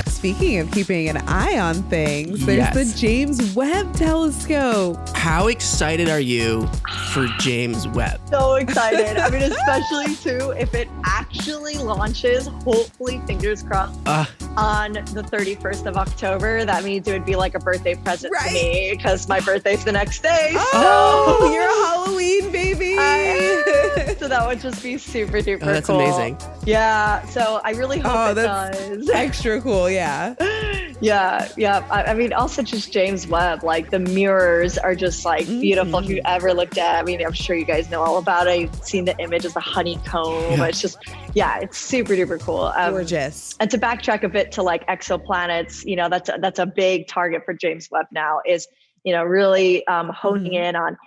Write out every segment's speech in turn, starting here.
Speaking of keeping an eye on things, there's the James Webb Telescope. How excited are you for James Webb? So excited. I mean, especially too, if it actually launches, hopefully, fingers crossed, on the 31st of October. That means it would be like a birthday present to me because my birthday's the next day. Oh, so. You're a Halloween baby. So that would just be super duper cool. That's amazing. Yeah. So I really hope it does. Extra cool. Yeah. Yeah. I mean, also just James Webb, like the mirrors are just like beautiful. If you ever looked at, I mean, I'm sure you guys know all about it. You've seen the image as the honeycomb. It's just, it's super duper cool. Gorgeous. And to backtrack a bit to like exoplanets, that's a big target for James Webb now is, really honing in on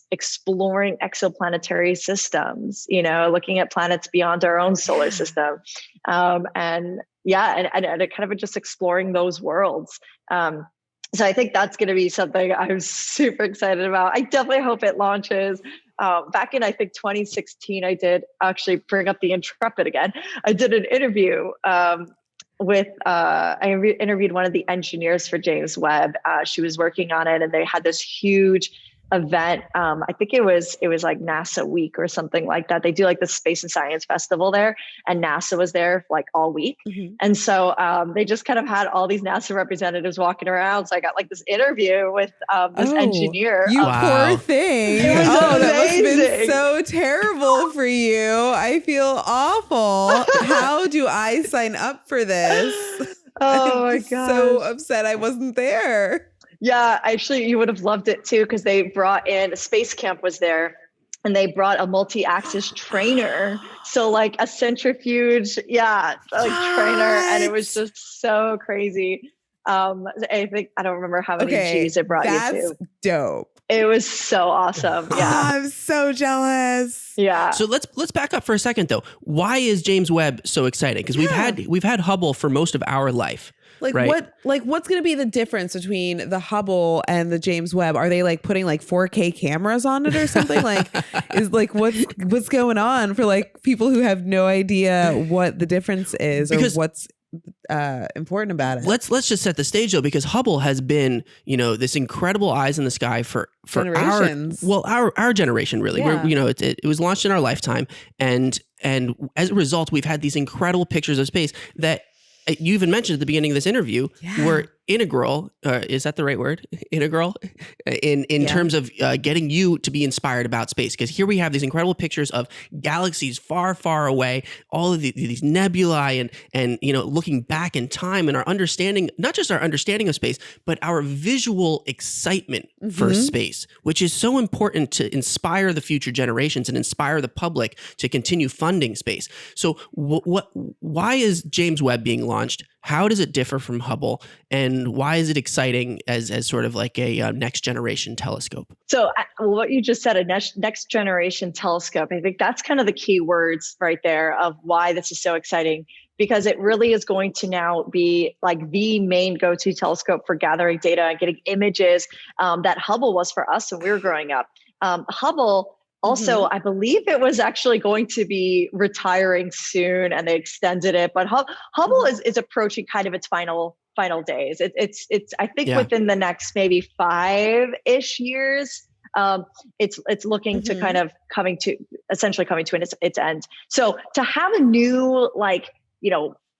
exploring exoplanetary systems, looking at planets beyond our own solar system. And kind of just exploring those worlds. So I think that's going to be something I'm super excited about. I definitely hope it launches. Back in, I think, 2016, I did actually bring up the Intrepid again. I did an interview I interviewed one of the engineers for James Webb. She was working on it and they had this huge event. I think it was like NASA week or something like that. They do like the Space and Science Festival there and NASA was there like all week. And so they just kind of had all these NASA representatives walking around. So I got like this interview with this engineer. You poor thing. It was that must have been so terrible for you. I feel awful. How do I sign up for this? Oh my God. So upset I wasn't there. Yeah, actually, you would have loved it too, because they brought in, Space Camp was there, and they brought a multi-axis trainer. So like a centrifuge, trainer. And it was just so crazy. I don't remember how many G's it brought you to. That's dope. It was so awesome. Yeah. I'm so jealous. Yeah. So let's back up for a second though. Why is James Webb so exciting? Because we've had Hubble for most of our life. What's going to be the difference between the Hubble and the James Webb? Are they like putting like 4K cameras on it or something? What's going on for like people who have no idea what the difference is or what's important about it? Let's just set the stage though, because Hubble has been, this incredible eyes in the sky for generations. Our generation really. Yeah. It was launched in our lifetime, and as a result, we've had these incredible pictures of space that you even mentioned at the beginning of this interview were integral. Is that the right word? Integral in terms of getting you to be inspired about space. Because here we have these incredible pictures of galaxies far, far away, all of these nebulae and looking back in time and our understanding, not just our understanding of space, but our visual excitement for space, which is so important to inspire the future generations and inspire the public to continue funding space. So why is James Webb being launched? How does it differ from Hubble, and why is it exciting as sort of like a next generation telescope? So what you just said, a next generation telescope, I think that's kind of the key words right there of why this is so exciting, because it really is going to now be like the main go-to telescope for gathering data and getting images that Hubble was for us when we were growing up. Hubble also, I believe it was actually going to be retiring soon and they extended it, but Hubble is approaching kind of its final days. It's I think within the next maybe 5-ish years, it's looking to kind of coming to its end. So to have a new,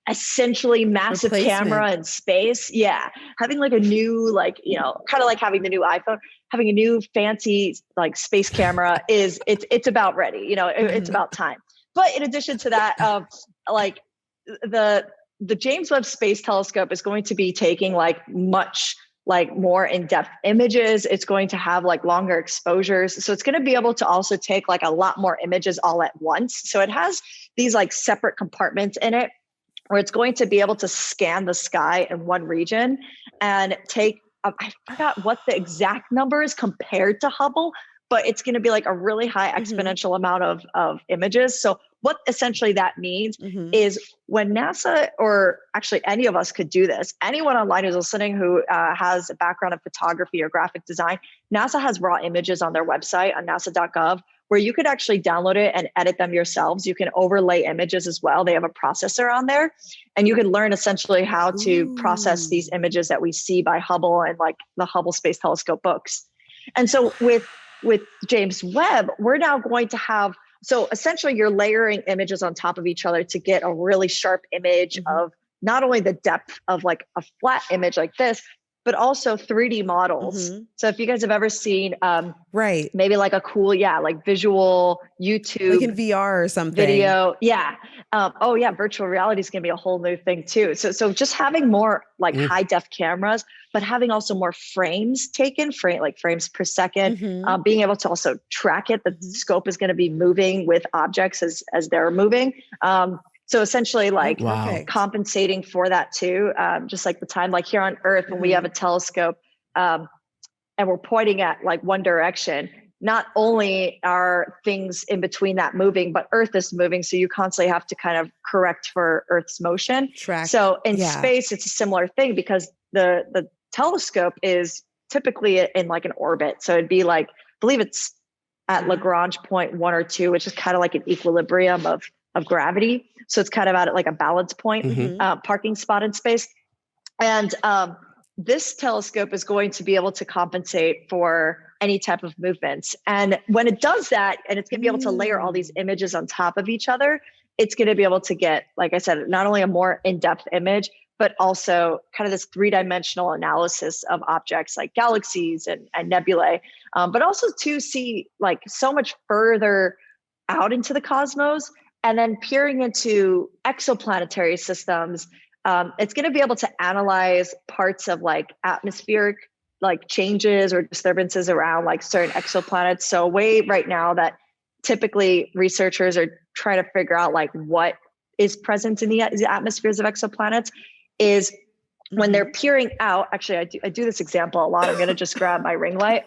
essentially massive camera in space. Yeah. Having like a new, kind of like having the new iPhone, having a new fancy like space camera it's about ready, it's about time. But in addition to that, the James Webb Space Telescope is going to be taking much more in-depth images. It's going to have longer exposures. So it's going to be able to also take a lot more images all at once. So it has these separate compartments in it, where it's going to be able to scan the sky in one region and take, I forgot what the exact number is compared to Hubble, but it's going to be a really high exponential amount of images. So what essentially that means is when NASA, or actually any of us could do this, anyone online who's listening who has a background in photography or graphic design, NASA has raw images on their website on nasa.gov where you could actually download it and edit them yourselves. You can overlay images as well. They have a processor on there, and you can learn essentially how to process these images that we see by Hubble and like the Hubble Space Telescope books. And so with James Webb, we're now going to have, so essentially you're layering images on top of each other to get a really sharp image of not only the depth of like a flat image like this, but also 3D models. So if you guys have ever seen, maybe like a cool, like visual YouTube, like in VR or something, video, virtual reality is going to be a whole new thing too. So just having more like high def cameras, but having also more frames taken, frames per second, being able to also track it. The scope is going to be moving with objects as they're moving. So essentially like compensating for that too, just like the time, like here on Earth, when we have a telescope and we're pointing at like one direction, not only are things in between that moving, but Earth is moving. So you constantly have to kind of correct for Earth's motion. So in space, it's a similar thing because the telescope is typically in like an orbit. So it'd be like, I believe it's at Lagrange point 1 or 2, which is kind of like an equilibrium of gravity. So it's kind of at like a balance point, parking spot in space. And this telescope is going to be able to compensate for any type of movements. And when it does that, and it's going to be able to layer all these images on top of each other, it's going to be able to get, like I said, not only a more in-depth image, but also kind of this 3-dimensional analysis of objects like galaxies and nebulae, but also to see like so much further out into the cosmos. And then peering into exoplanetary systems, it's going to be able to analyze parts of like atmospheric like changes or disturbances around like certain exoplanets. So a way right now that typically researchers are trying to figure out like what is present in the atmospheres of exoplanets is when they're peering out. Actually, I do this example a lot. I'm going to just grab my ring light.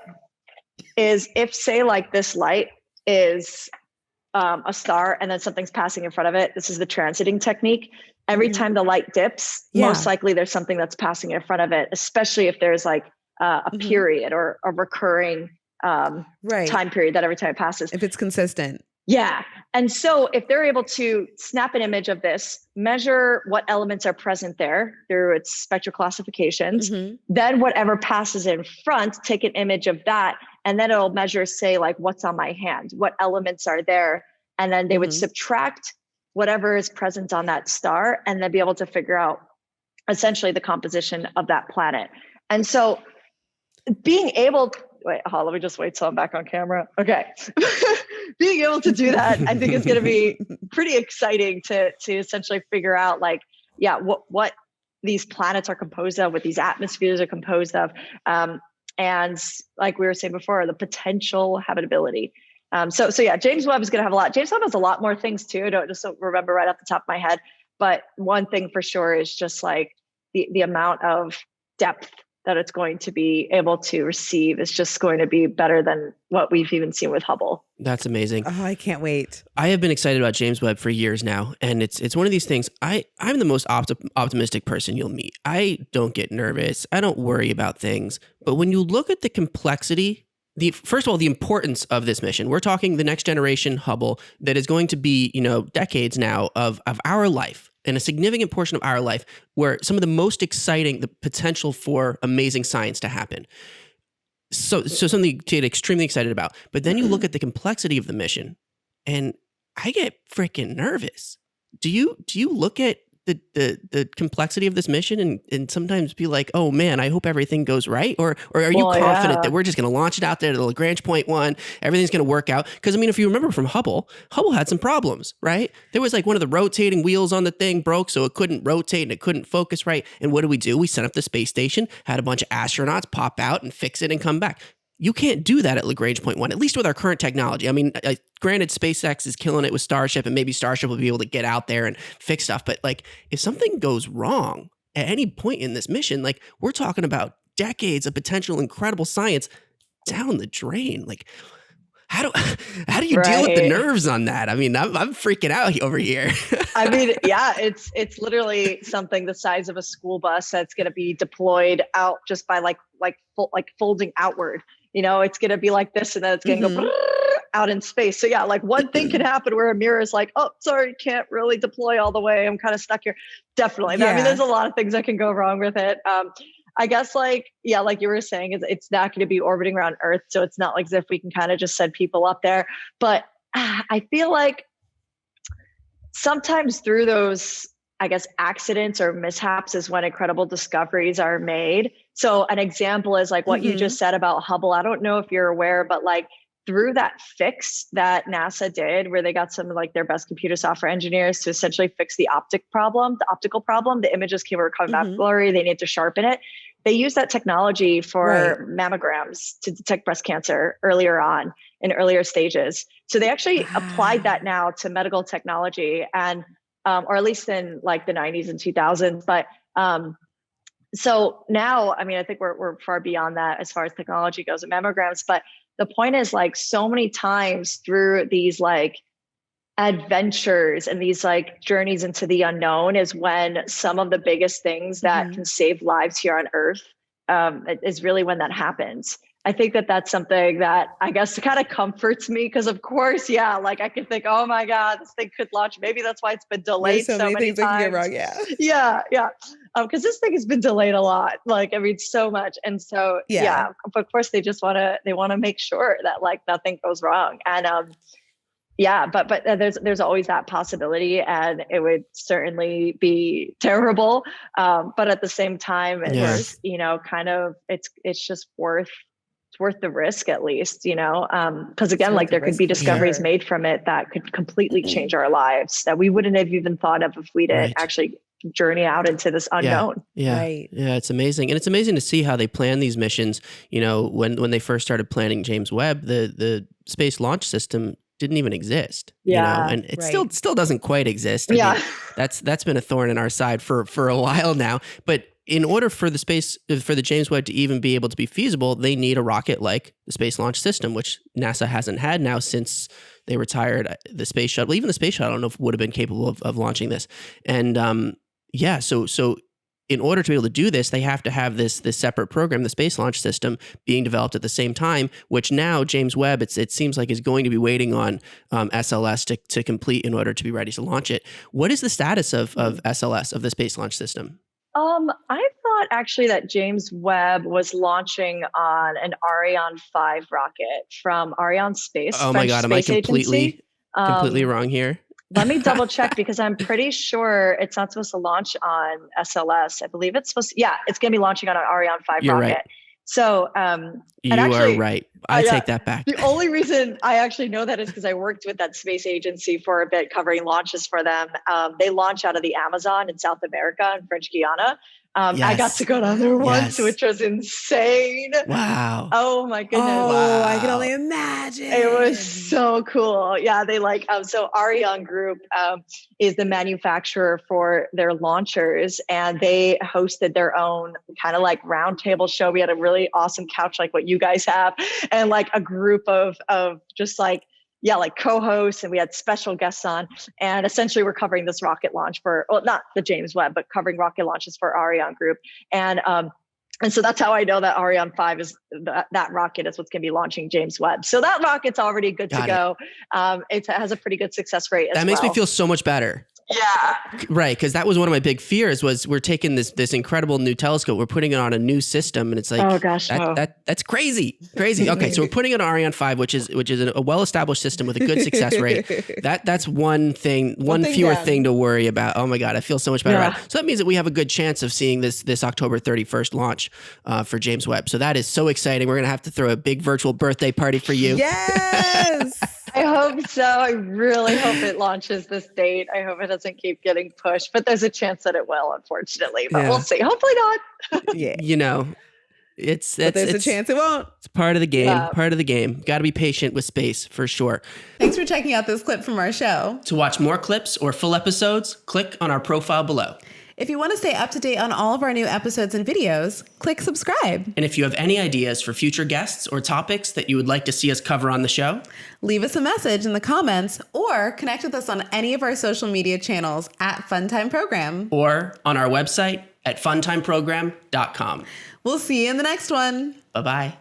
Is if say like this light is a star and then something's passing in front of it. This is the transiting technique. Every time the light dips, most likely there's something that's passing in front of it, especially if there's like a period or a recurring time period that every time it passes. If it's consistent. Yeah. And so if they're able to snap an image of this, measure what elements are present there through its spectral classifications, then whatever passes in front, take an image of that, and then it'll measure, say, like what's on my hand, what elements are there. And then they would subtract whatever is present on that star and then be able to figure out essentially the composition of that planet. And so being able to, let me just wait till I'm back on camera. Okay. Being able to do that, I think is going to be pretty exciting to essentially figure out like, what these planets are composed of, what these atmospheres are composed of. And like we were saying before, the potential habitability. So James Webb is going to have a lot. James Webb has a lot more things too. I don't remember right off the top of my head. But one thing for sure is just like the amount of depth that it's going to be able to receive is just going to be better than what we've even seen with Hubble. That's amazing. Oh, I can't wait. I have been excited about James Webb for years now. And it's one of these things, I'm the most optimistic person you'll meet. I don't get nervous. I don't worry about things. But when you look at the complexity, first of all, the importance of this mission, we're talking the next generation Hubble that is going to be, decades now of our life. And a significant portion of our life where some of the most exciting, the potential for amazing science to happen. So something to get extremely excited about. But then you look at the complexity of the mission and I get freaking nervous. Do you look at the complexity of this mission and sometimes be like, oh man, I hope everything goes right? Or are you confident that we're just going to launch it out there to Lagrange point 1, everything's going to work out? Because I mean, if you remember from Hubble had some problems, right? There was like one of the rotating wheels on the thing broke, so it couldn't rotate and it couldn't focus right. And what do? We sent up the space station, had a bunch of astronauts pop out and fix it and come back. You can't do that at Lagrange point 1, at least with our current technology. I mean, granted, SpaceX is killing it with Starship, and maybe Starship will be able to get out there and fix stuff. But like, if something goes wrong at any point in this mission, like we're talking about decades of potential incredible science down the drain. Like, how do you deal with the nerves on that? I mean, I'm freaking out over here. I mean, yeah, it's literally something the size of a school bus that's going to be deployed out just by like folding outward. it's going to be like this and then it's going to go out in space. So yeah, like one thing can happen where a mirror is like, oh, sorry, can't really deploy all the way. I'm kind of stuck here. Definitely. I mean, there's a lot of things that can go wrong with it. I guess like you were saying, it's not going to be orbiting around Earth. So it's not like as if we can kind of just send people up there. But I feel like sometimes through those, I guess, accidents or mishaps is when incredible discoveries are made. So an example is like what you just said about Hubble. I don't know if you're aware, but like through that fix that NASA did, where they got some of like their best computer software engineers to essentially fix the optical problem, the images were coming back blurry, they need to sharpen it. They used that technology for mammograms to detect breast cancer earlier on in earlier stages. So they actually applied that now to medical technology, and or at least in like the 90s and 2000s. But so now, I mean, I think we're far beyond that as far as technology goes with mammograms. But the point is, like, so many times through these like adventures and these like journeys into the unknown is when some of the biggest things that can save lives here on Earth is really when that happens. I think that that's something that I guess kind of comforts me, because of course, like I can think, oh my God, this thing could launch. Maybe that's why it's been delayed so many things times. That can get wrong. Yeah. Because this thing has been delayed a lot. Like, I mean, so much. And so, but of course they just want to make sure that like nothing goes wrong. And but there's always that possibility, and it would certainly be terrible. But at the same time, it's kind of it's just worth the risk, at least, because again, like there could be discoveries made from it that could completely change our lives that we wouldn't have even thought of if we didn't actually journey out into this unknown. Yeah, it's amazing. And it's amazing to see how they plan these missions. When they first started planning James Webb, the Space Launch System didn't even exist. And it still doesn't quite exist. I mean, that's been a thorn in our side for a while now. But in order for the James Webb to even be able to be feasible, they need a rocket like the Space Launch System, which NASA hasn't had now since they retired the space shuttle. Even the space shuttle, I don't know if it would have been capable of launching this. And so in order to be able to do this, they have to have this separate program, the Space Launch System, being developed at the same time, which now James Webb, it seems like, is going to be waiting on SLS to complete in order to be ready to launch it. What is the status of SLS, of the Space Launch System? I thought actually that James Webb was launching on an Ariane 5 rocket from Ariane Space. Oh my God, am I completely wrong here? Let me double check, because I'm pretty sure it's not supposed to launch on SLS. I believe it's supposed to, it's going to be launching on an Ariane 5 You're rocket. Right. So, you are right. I take that back. The only reason I actually know that is because I worked with that space agency for a bit, covering launches for them. They launch out of the Amazon in South America and French Guiana. I got to go down there once, which was insane. Wow. Oh my goodness. Oh, wow. I can only imagine. It was so cool. Yeah, they like, so Ariane Group is the manufacturer for their launchers, and they hosted their own kind of like roundtable show. We had a really awesome couch like what you guys have, and like a group of just like, like co-hosts, and we had special guests on, and essentially we're covering this rocket launch for, well, not the James Webb, but covering rocket launches for Ariane Group. And so that's how I know that Ariane 5 is that rocket is what's going to be launching James Webb. So that rocket's already good to go. It has a pretty good success rate as well. That makes me feel so much better. Yeah. Right. Because that was one of my big fears, was we're taking this incredible new telescope, we're putting it on a new system, and it's like, oh gosh, that's crazy. Okay. So we're putting it on Ariane 5, which is a well-established system with a good success rate. That's one fewer thing to worry about. Oh my God, I feel so much better about it. So that means that we have a good chance of seeing this October 31st launch for James Webb. So that is so exciting. We're going to have to throw a big virtual birthday party for you. Yes. I hope so. I really hope it launches this date. I hope it doesn't keep getting pushed, but there's a chance that it will, unfortunately. But we'll see. Hopefully not. Yeah. There's a chance it won't. It's part of the game. Part of the game. Got to be patient with space, for sure. Thanks for checking out this clip from our show. To watch more clips or full episodes, click on our profile below. If you want to stay up to date on all of our new episodes and videos, click subscribe. And if you have any ideas for future guests or topics that you would like to see us cover on the show, leave us a message in the comments, or connect with us on any of our social media channels at Funtime Program, or on our website at funtimeprogram.com. We'll see you in the next one. Bye-bye.